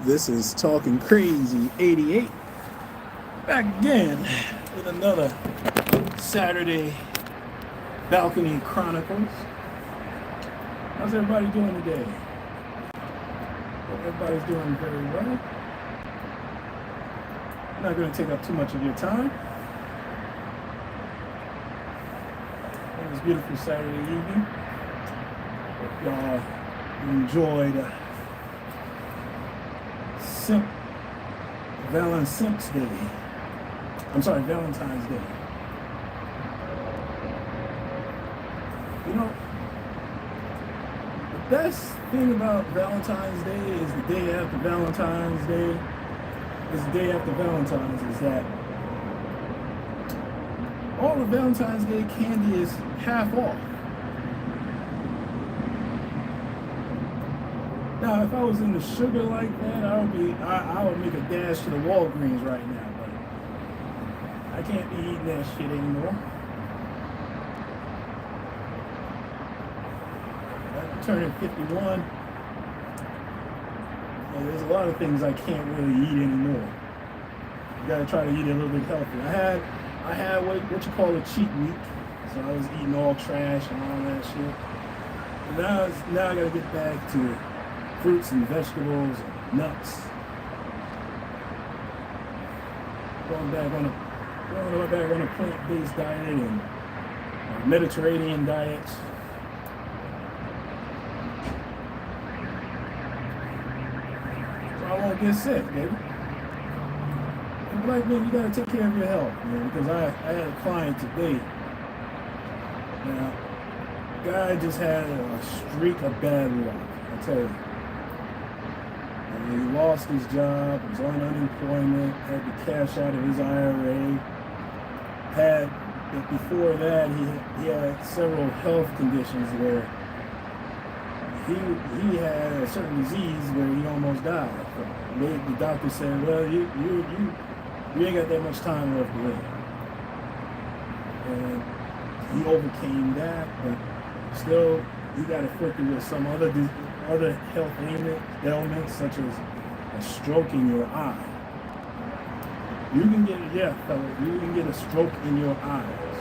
This is Talking Crazy 88. Back again with another Saturday Balcony Chronicles. How's everybody doing today? Hope everybody's doing very well. I'm not going to take up too much of your time. On this beautiful Saturday evening. Hope y'all enjoyed Valentine's Day. Valentine's Day. You know, the best thing about Valentine's Day is the day after Valentine's Day. Is the day after Valentine's is that all the Valentine's Day candy is half off. Now, if I was into sugar like that, I would make a dash to the Walgreens right now, but I can't be eating that shit anymore. I'm turning 51. And there's a lot of things I can't really eat anymore. You gotta try to eat a little bit healthy. I had what you call a cheat week, so I was eating all trash and all that shit. But now I gotta get back to fruits and vegetables and nuts. Going back on a plant-based diet and Mediterranean diet. So I won't get sick, baby. And black men, you gotta take care of your health, man, because I had a client today. Now, guy just had a streak of bad luck, I tell you. He lost his job, was on unemployment, had to cash out of his IRA. Before that, he had several health conditions where he had a certain disease where he almost died. The doctor said, well, you ain't got that much time left to live. And he overcame that, but still he got afflicted with some other health ailments, such as a stroke in your eye. You can get a stroke in your eyes.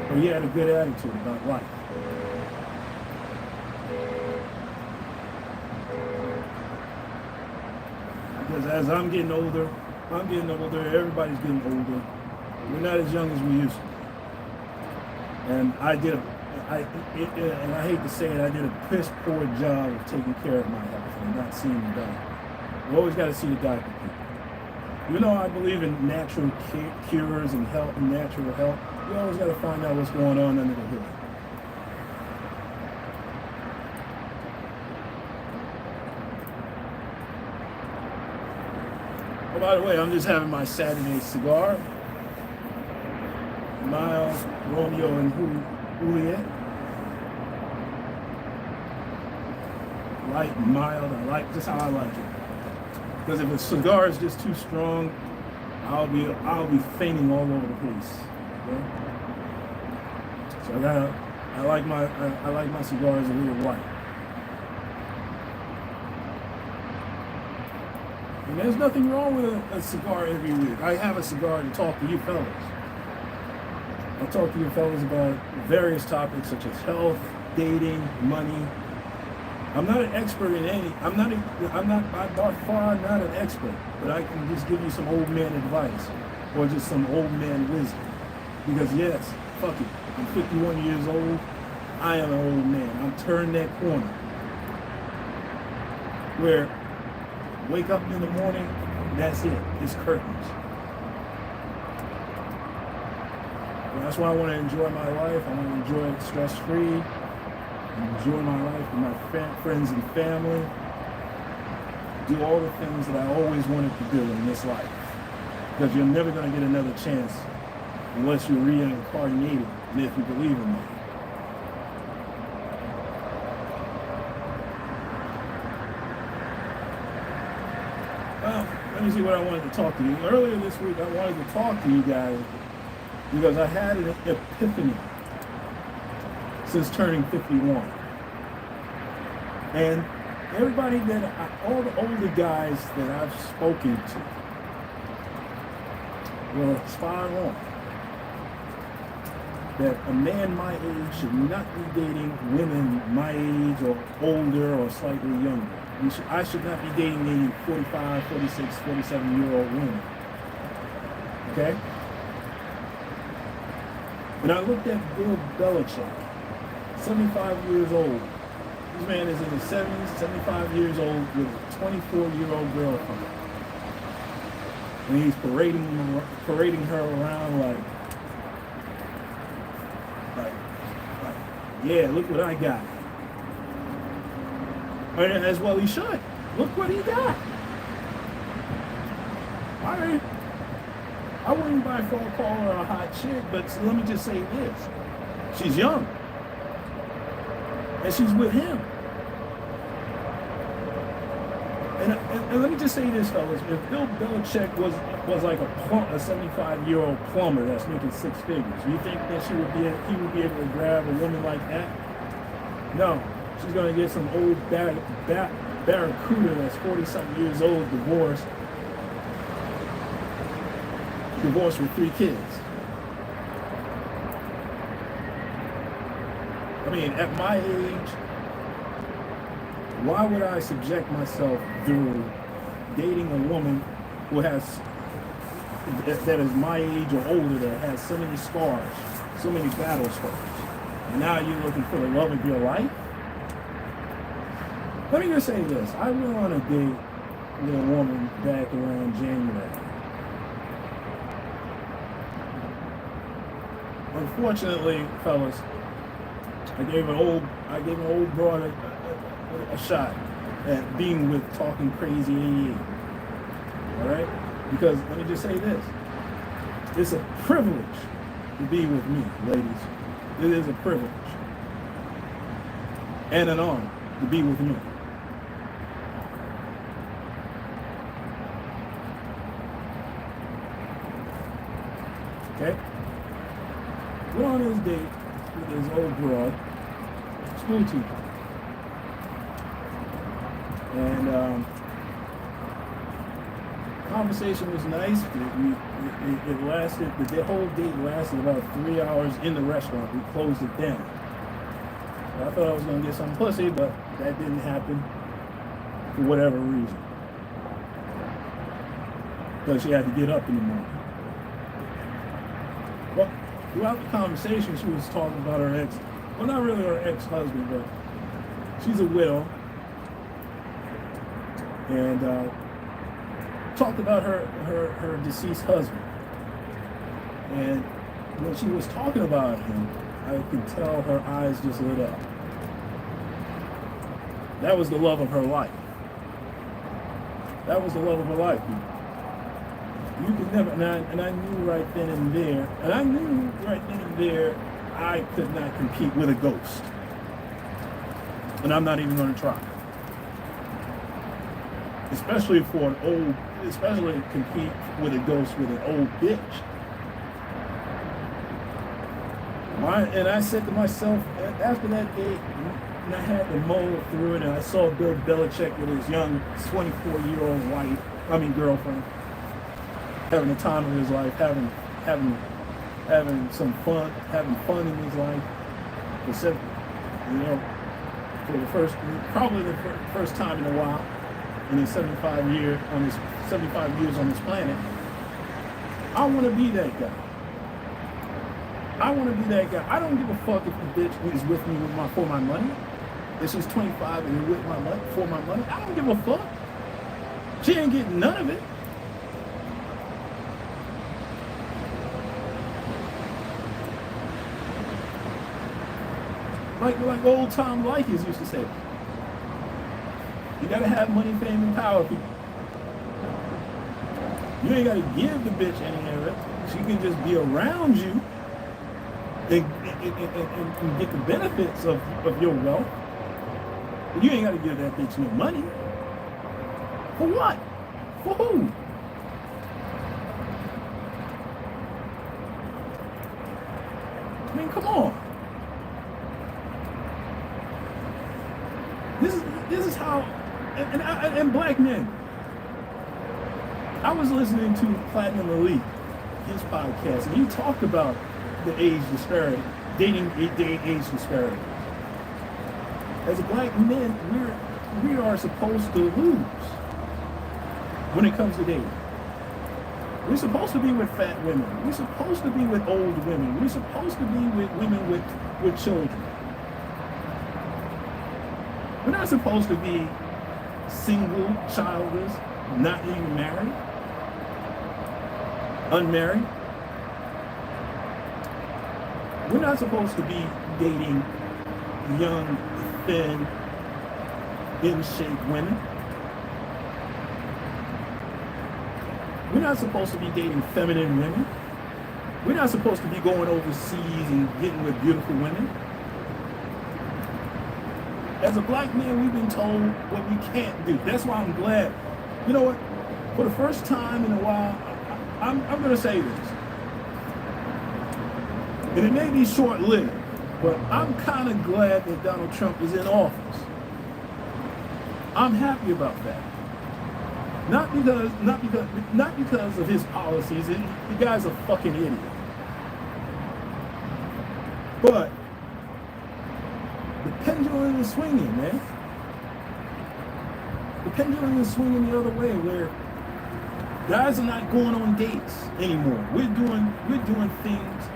But he had a good attitude about life. Because as I'm getting older, everybody's getting older. We're not as young as we used to be. And I hate to say it, I did a piss poor job of taking care of my health and not seeing the doctor. You always got to see the doctor, people. You know, I believe in natural cures and health and natural health. You always got to find out what's going on under the hood. Oh, by the way, I'm just having my Saturday cigar. Mild, Romeo and Juliet. Light, mild, I like just how I like it. Because if a cigar is just too strong, I'll be fainting all over the place. Okay? So I like my cigars a little light. And there's nothing wrong with a cigar every week. I have a cigar to talk to you fellas. I talk to you fellas about various topics such as health, dating, money. I'm not an expert in any. I'm by far not an expert, but I can just give you some old man advice or just some old man wisdom. Because yes, fuck it, I'm 51 years old. I am an old man. I'm turning that corner where wake up in the morning, that's it. It's curtains. And that's why I want to enjoy my life. I want to enjoy it stress-free. Enjoy my life with my friends and family. Do all the things that I always wanted to do in this life. Because you're never going to get another chance unless you're reincarnated, and if you believe in that. Well, let me see what I wanted to talk to you. Earlier this week, I wanted to talk to you guys because I had an epiphany since turning 51. And Everybody all the older guys that I've spoken to were spot on that a man my age should not be dating women my age or older or slightly younger. I should not be dating any 45, 46, 47-year-old women. Okay? And I looked at Bill Belichick, 75 years old. This man is in his 70s, 75 years old with a 24-year-old girlfriend. And he's parading her around like, yeah, look what I got. And as well he should. Look what he got. I wouldn't by far call her a hot chick, but let me just say this. She's young. And she's with him. And let me just say this, fellas. If Bill Belichick was like a 75-year-old plumber that's making six figures, you think that he would be able to grab a woman like that? No. She's going to get some old barracuda that's 40-something years old, divorced with 3 kids. I mean, at my age, why would I subject myself through dating a woman who that is my age or older, that has so many scars, so many battle scars, and now you're looking for the love of your life? Let me just say this. I went on a date with a woman back around January. Unfortunately, fellas, I gave an old broad a shot at being with talking crazy 88. All right? Because let me just say this. It's a privilege to be with me, ladies. It is a privilege and an honor to be with me. Okay? Went on this date with this old broad, school teacher. And conversation was nice. It lasted, the whole date lasted about 3 hours in the restaurant. We closed it down. I thought I was going to get some pussy, but that didn't happen for whatever reason. Because she had to get up in the morning. Well, throughout the conversation, she was talking about her not really her ex-husband, but she's a widow. And talked about her deceased husband. And when she was talking about him, I could tell her eyes just lit up. That was the love of her life. That was the love of her life. You could never, and I knew right then and there, I could not compete with a ghost. And I'm not even going to try. Especially compete with a ghost with an old bitch. And I said to myself, after that date, and I had to mull through it, and I saw Bill Belichick with his young 24-year-old girlfriend, having the time of his life, having some fun, having fun in his life, probably the first time in a while, in his 75 years on this planet. I want to be that guy. I don't give a fuck if the bitch is with me for my money. If she's 25 and with my money for my money, I don't give a fuck. She ain't getting none of it. Like old Tom Leykis used to say. You gotta have money, fame, and power, people. You ain't gotta give the bitch any of it. She can just be around you and get the benefits of your wealth. But you ain't gotta give that bitch no money. For what? For who? I mean, come on. This is how black men. I was listening to Platinum Elite, his podcast, and he talked about the age disparity, dating age disparity. As a black men, we are supposed to lose when it comes to dating. We're supposed to be with fat women. We're supposed to be with old women. We're supposed to be with women with children. We're not supposed to be single, childless, not even married, unmarried. We're not supposed to be dating young, thin, in-shape women. We're not supposed to be dating feminine women. We're not supposed to be going overseas and getting with beautiful women. As a black man, we've been told what we can't do. That's why I'm glad. You know what? For the first time in a while, I'm going to say this. And it may be short-lived, but I'm kind of glad that Donald Trump is in office. I'm happy about that. Not because of his policies. The guy's a fucking idiot. But the pendulum is swinging, man. The pendulum is swinging the other way, where guys are not going on dates anymore. We're doing things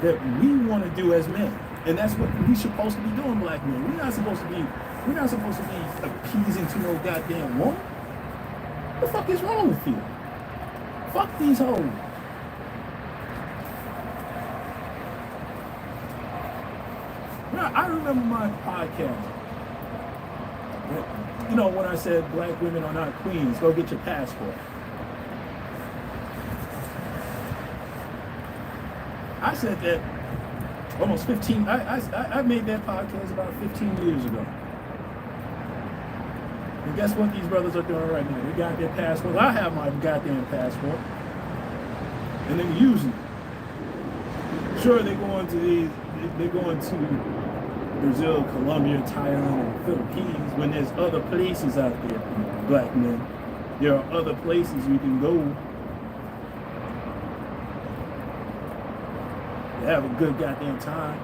that we want to do as men, and that's what we're supposed to be doing, black men. We're not supposed to be appeasing to no goddamn woman. What the fuck is wrong with you? Fuck these hoes. Now, I remember my podcast. You know, when I said black women are not queens, go get your passport. I said that almost 15, I made that podcast about 15 years ago. And guess what these brothers are doing right now? They got their passports. I have my goddamn passport. And they're using it. Sure, they're going to Brazil, Colombia, Thailand, and Philippines when there's other places out there, black men. There are other places you can go to have a good goddamn time.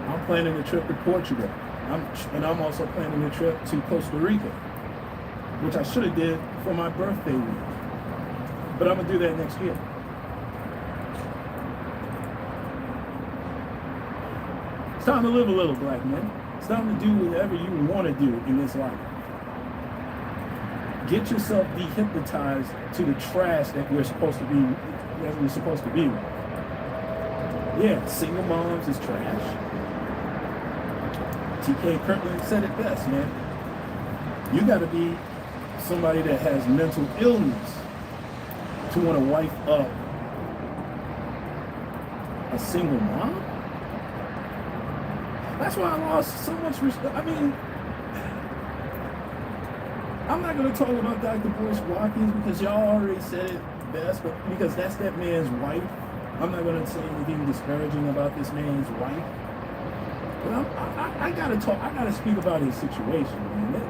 I'm planning a trip to Portugal. I'm also planning a trip to Costa Rica, which I should have did for my birthday week. But I'm going to do that next year. It's time to live a little, black men. It's time to do whatever you want to do in this life. Get yourself dehypnotized to the trash that we're supposed to be with. Yeah, single moms is trash. T.K. Kirkland said it best, man. You got to be somebody that has mental illness to want to wife up a single mom. That's why I lost so much respect. I mean, I'm not going to talk about Dr. Bush Watkins because y'all already said it best, but because that's that man's wife. I'm not going to say anything disparaging about this man's wife. But I gotta talk. I gotta speak about his situation, man.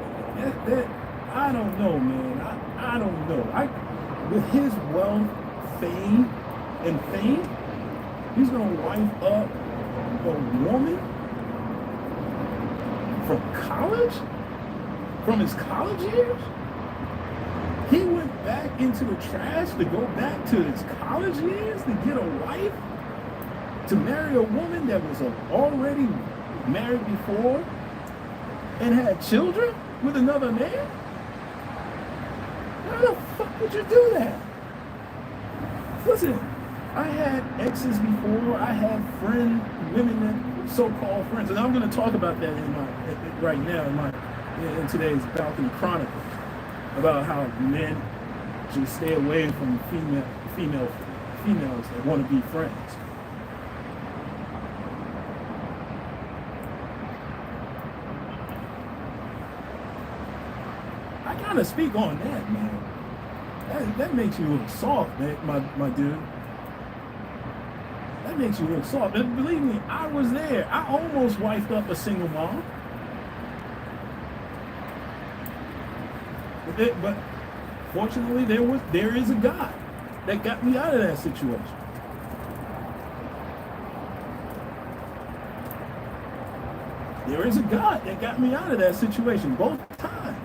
That I don't know, man. I don't know. With his wealth, fame, he's gonna wife up a woman from college, from his college years. He went back into the trash to go back to his college years to get a wife, to marry a woman that was already married before and had children with another man? Why the fuck would you do that? Listen, I had exes before. I had women that so-called friends, and I'm going to talk about that in today's Balcony Chronicles, about how men should stay away from females that want to be friends. I gotta speak on that, man. That makes you look soft, man, my dude. That makes you look soft. And believe me, I was there. I almost wifed up a single mom. But fortunately, there is a God that got me out of that situation. There is a God that got me out of that situation both times.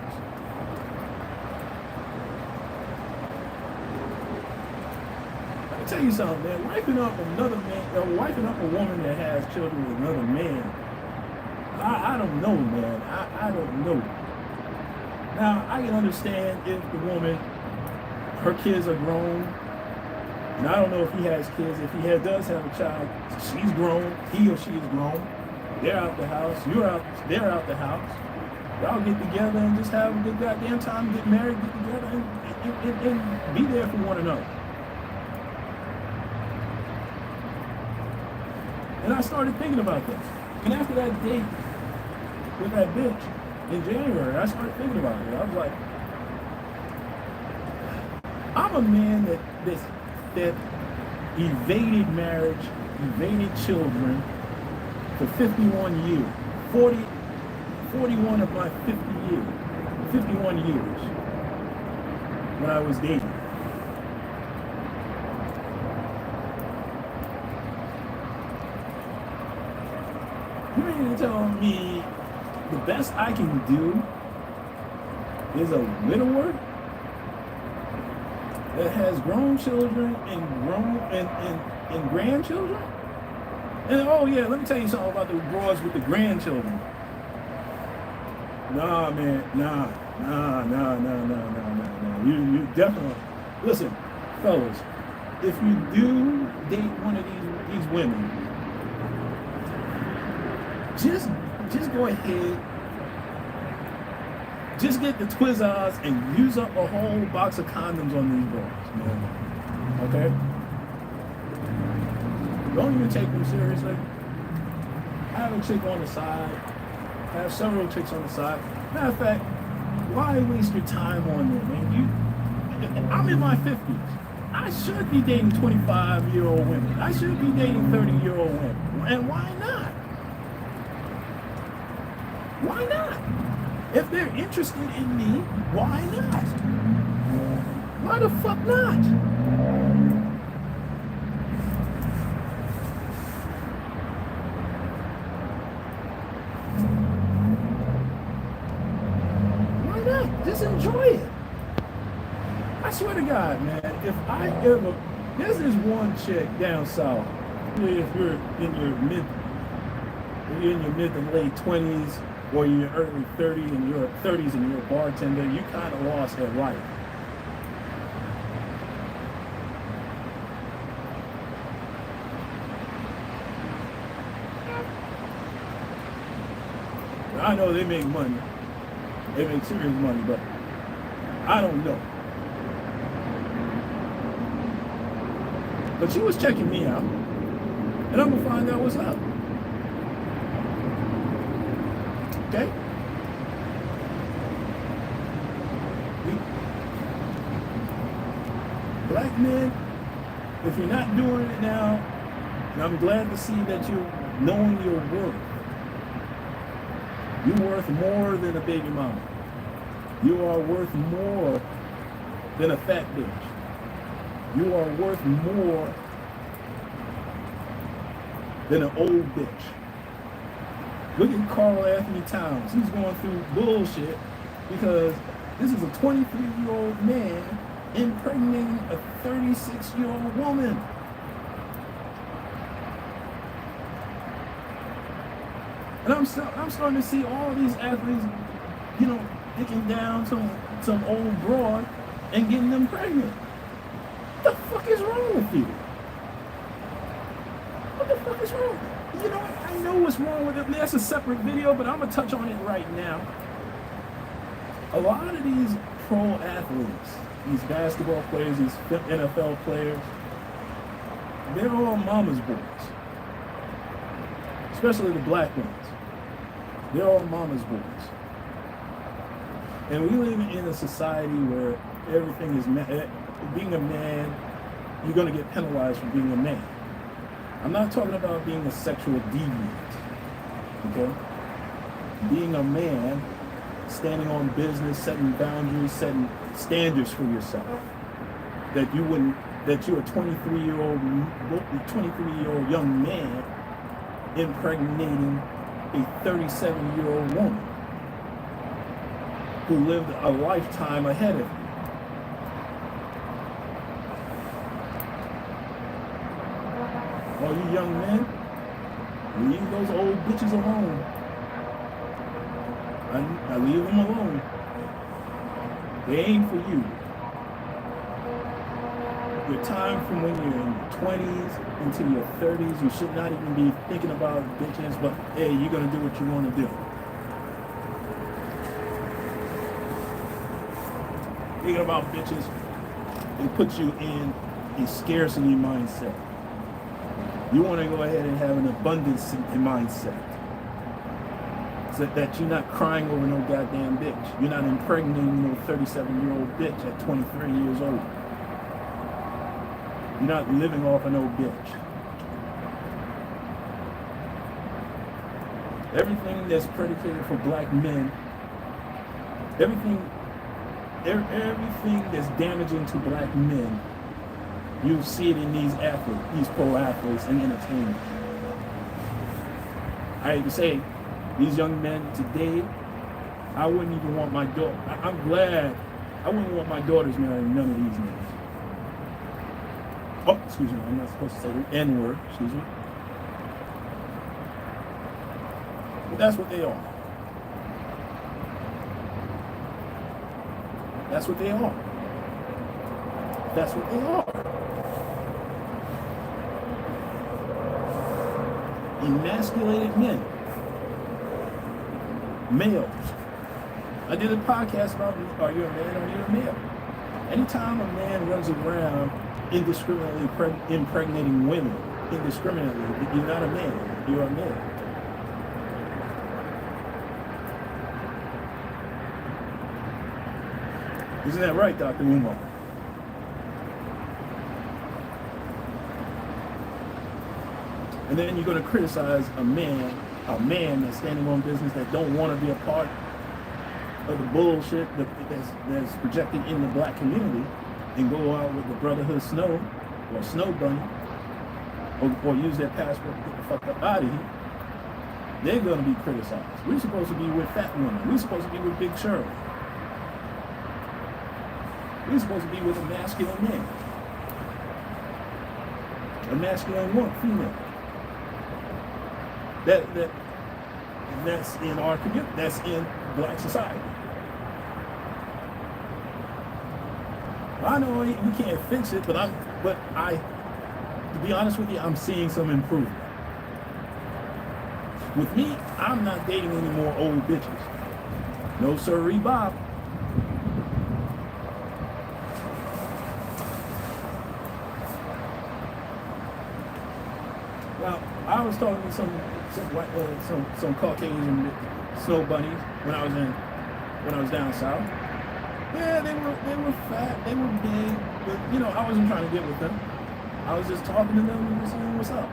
Let me tell you something, man. Wiping up another man, or wiping up a woman that has children with another man, I don't know, man. I don't know. Now, I can understand if the woman, her kids are grown, and I don't know if he has kids. If he does have a child, she's grown, he or she is grown. They're out the house, they're out the house. Y'all get together and just have a good goddamn time, get married, get together, and be there for one another. And I started thinking about this. And after that date with that bitch in January, I started thinking about it. I was like, I'm a man that evaded marriage, evaded children for 51 years. 41 of my 51 years when I was dating. You mean to tell me the best I can do is a widower that has grown children and grandchildren? And oh yeah, let me tell you something about the broads with the grandchildren. Nah, man, nah. You definitely listen, fellas. If you do date one of these women, just go ahead, just get the Twizzlers and use up a whole box of condoms on these broads, man. Okay? Don't even take them seriously. Have a chick on the side. Have several chicks on the side. Matter of fact, why waste your time on them, man? I'm in my 50s. I should be dating 25-year-old women. I should be dating 30-year-old women. And why not? Why not? If they're interested in me, why not? Why the fuck not? Why not? Just enjoy it. I swear to God, man, if I ever, there's this one chick down south, if you're in your mid to late 20s, or you're early 30s and you're 30s and you're a bartender, you kind of lost that life. I know they make money. They make serious money, but I don't know. But she was checking me out, and I'm gonna find out what's up. Okay? Black men, if you're not doing it now, and I'm glad to see that you're knowing your worth. You're worth more than a baby mama. You are worth more than a fat bitch. You are worth more than an old bitch. Look at Carl Anthony Towns. He's going through bullshit because this is a 23-year-old man impregnating a 36-year-old woman. And I'm starting to see all these athletes, dicking down some old broad and getting them pregnant. What the fuck is wrong with you? What the fuck is wrong? You know what? I know what's wrong with it. That's a separate video, but I'm going to touch on it right now. A lot of these pro athletes, these basketball players, these NFL players, they're all mama's boys. Especially the black ones. They're all mama's boys. And we live in a society where everything is, being a man, you're going to get penalized for being a man. I'm not talking about being a sexual deviant, okay? Being a man, standing on business, setting boundaries, setting standards for yourself. That you're a 23-year-old young man impregnating a 37-year-old woman who lived a lifetime ahead of you. All you young men, leave those old bitches alone. I leave them alone. They ain't for you. Your time from when you're in your 20s into your 30s, you should not even be thinking about bitches, but hey, you're gonna do what you want to do. Thinking about bitches, it puts you in a scarcity mindset. You want to go ahead and have an abundance mindset. So that you're not crying over no goddamn bitch. You're not impregnating no 37-year-old bitch at 23 years old. You're not living off of no bitch. Everything that's predicated for black men, everything that's damaging to black men, you see it in these athletes, these pro athletes and entertainment. I hate to say, these young men today, I wouldn't even want my daughter. I'm glad I wouldn't want my daughters marrying none of these niggas. Oh, excuse me, I'm not supposed to say the N-word, excuse me. But that's what they are. That's what they are. That's what they are. Emasculated men. Males. I did a podcast about, are you a man or are you a male? Anytime a man runs around indiscriminately impregnating women, indiscriminately, you're not a man, you're a male. Isn't that right, Dr. Umar? And then you're going to criticize a man that's standing on business that don't want to be a part of the bullshit that's projected in the black community and go out with the Brotherhood Snow or Snow Bunny or use their passport to get the fuck up out of here. They're going to be criticized. We're supposed to be with fat women. We're supposed to be with Big Shirley. We're supposed to be with a masculine man. A masculine woman, female. That's in our community. That's in black society. I know we can't fix it, but to be honest with you, I'm seeing some improvement. With me, I'm not dating any more old bitches. No sirree, Bob. Now, I was talking to some Caucasian snow bunnies when I was down south. Yeah, they were fat, they were big, but I wasn't trying to get with them. I was just talking to them and seeing what's up,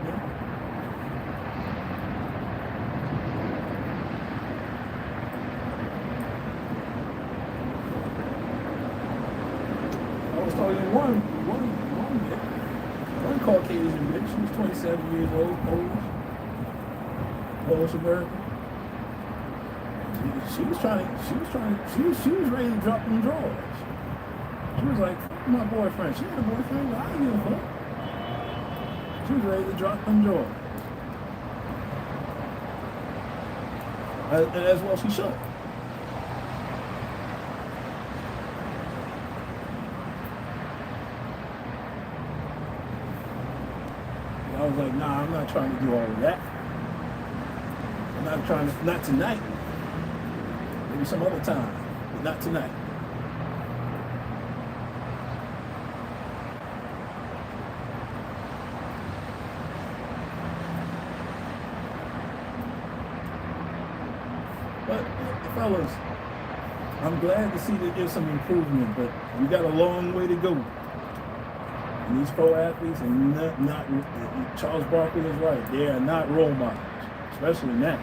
I was talking to one Caucasian bitch. She was 27 years old, Polish American. She was ready to drop them drawers. She was like, my boyfriend. She had a boyfriend, but I didn't give a fuck. She was ready to drop them drawers. And as well she should. I was like, nah, I'm not trying to do all of that. Not tonight. Maybe some other time, but not tonight. But fellas, I'm glad to see that there's some improvement, but we got a long way to go. And these pro athletes are not Charles Barkley is right. They are not role models, especially now.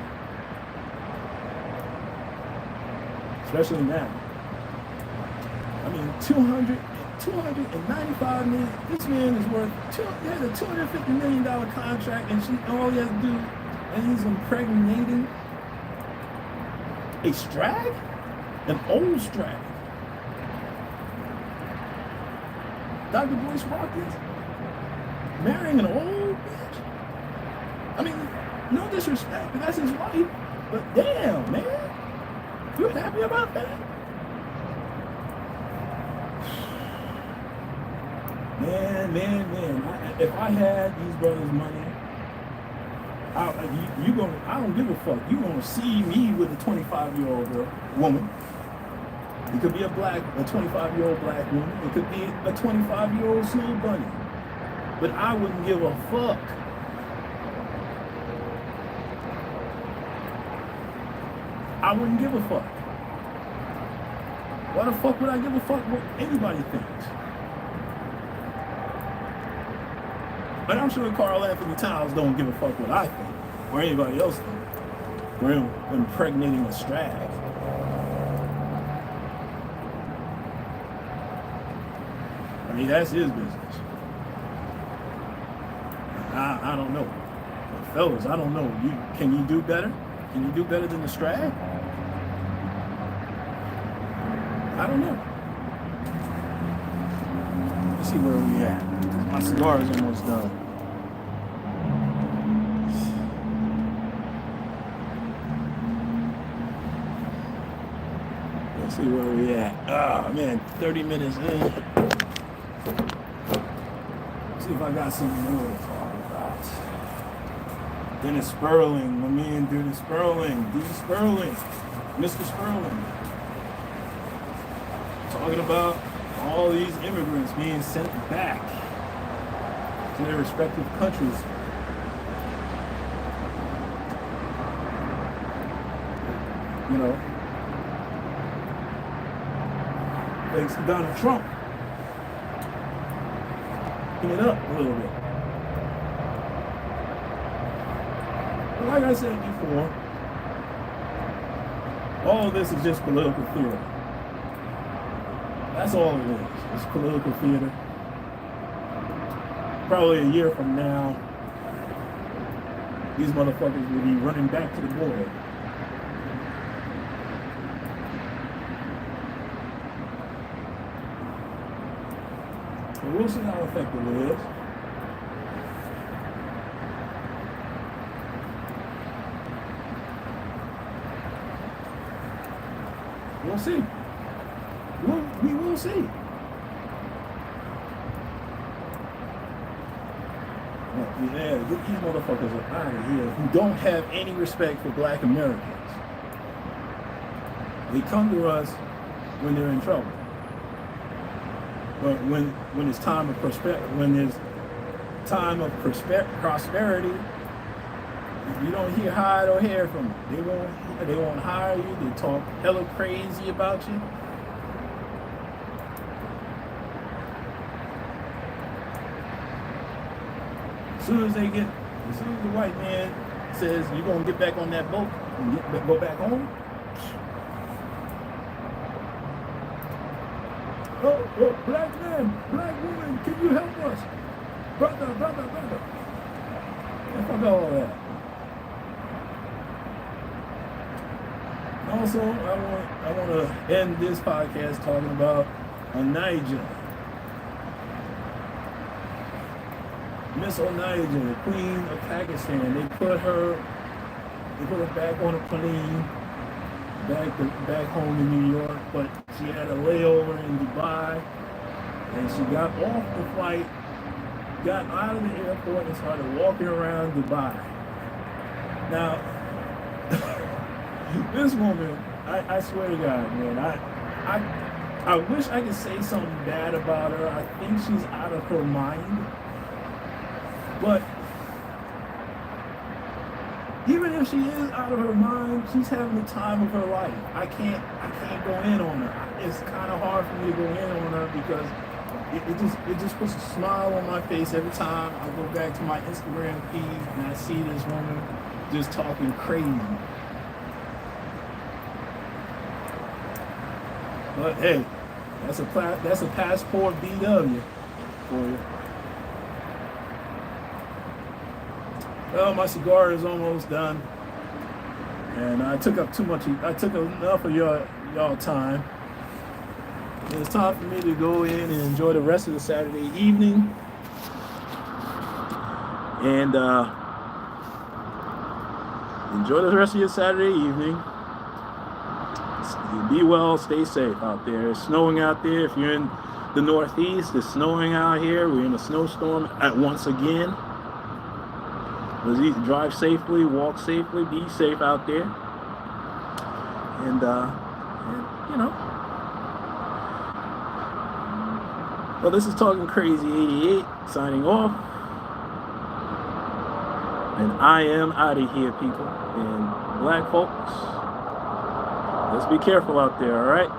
especially now. I mean, 295 million. This man is worth. He had a $250 million contract, and all he has to do, and he's impregnating a strag, an old strag. Dr. Boyce Watkins marrying an old bitch. I mean, no disrespect, but that's his wife. But damn, man, you happy about that? Man. If I had these brothers' money, I don't give a fuck. You gonna see me with a 25-year-old woman. It could be a 25-year-old black woman. It could be a 25-year-old snow bunny. But I wouldn't give a fuck. I wouldn't give a fuck. Why the fuck would I give a fuck what anybody thinks? But I'm sure Carl Anthony Towns don't give a fuck what I think or anybody else thinks. We're impregnating a strag. I mean, that's his business. I don't know. But fellas, I don't know. Can you do better? Can you do better than the strag? I don't know. Let's see where we at. My cigar is almost done. Let's see where we at. Oh man, 30 minutes in. Let's see if I got something more to talk about. Dennis Sperling, my man Dennis Sperling, Mr. Sperling. Talking about all these immigrants being sent back to their respective countries. You know, thanks to Donald Trump. It up a little bit. But like I said before, all of this is just political theater. That's all it is. It's political theater. Probably a year from now, these motherfuckers will be running back to the border. But we'll see how effective it is. We'll see. We will see. Yeah, get these motherfuckers up out of here who don't have any respect for black Americans. They come to us when they're in trouble. But when it's time of prosperity, you don't hear hide or hair from them. They won't hire you. They talk hella crazy about you. As soon as the white man says you're gonna get back on that boat and go back home. Oh, black man, black woman, can you help us? Brother. And fuck all that. Also, I want to end this podcast talking about Onaija. Miss Onaija, the Queen of Pakistan. They put her back on a plane, back home in New York, but she had a layover in Dubai, and she got off the flight, got out of the airport, and started walking around Dubai. Now, this woman, I swear to God, man, I wish I could say something bad about her. I think she's out of her mind. But even if she is out of her mind, she's having the time of her life. I can't go in on her. It's kind of hard for me to go in on her because it just puts a smile on my face every time I go back to my Instagram feed and I see this woman just talking crazy. But hey, that's a passport BW for you. Well, my cigar is almost done, and I took enough of y'all time. It's time for me to go in and enjoy the rest of the Saturday evening, and enjoy the rest of your Saturday evening. Be well, stay safe out there. It's snowing out there. If you're in the Northeast, it's snowing out here. We're in a snowstorm once again. Drive safely, walk safely, be safe out there. And you know. Well, this is Talking Crazy 88, signing off. And I am out of here, people. And black folks, let's be careful out there, all right?